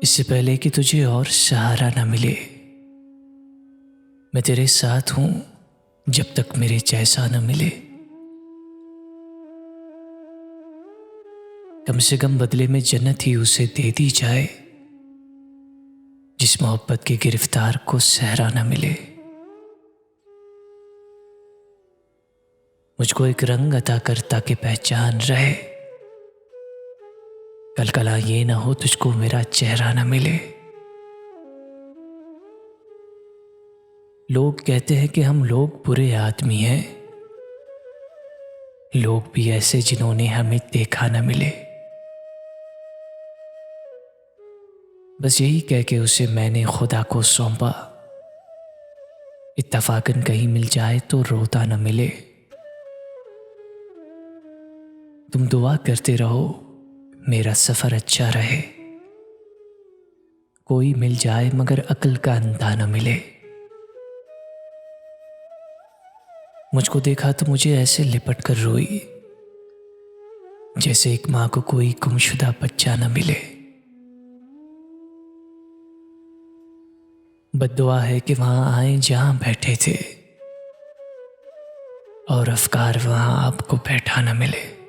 इससे पहले कि तुझे और सहारा न मिले, मैं तेरे साथ हूं जब तक मेरे जैसा न मिले। कम से कम बदले में जन्नत ही उसे दे दी जाए जिस मोहब्बत के गिरफ्तार को सहरा न मिले। मुझको एक रंग अता कर ताकि पहचान रहे, कल कला ये ना हो तुझको मेरा चेहरा न मिले। लोग कहते हैं कि हम लोग बुरे आदमी हैं, लोग भी ऐसे जिन्होंने हमें देखा न मिले। बस यही कह के उसे मैंने खुदा को सौंपा, इत्तफाकन कहीं मिल जाए तो रोता न मिले। तुम दुआ करते रहो मेरा सफर अच्छा रहे, कोई मिल जाए मगर अक्ल का अंधा न मिले। मुझको देखा तो मुझे ऐसे लिपट कर रोई जैसे एक मां को कोई गुमशुदा बच्चा न मिले। बद्दुआ है कि वहां आए जहां बैठे थे और अफकार वहां आपको बैठा न मिले।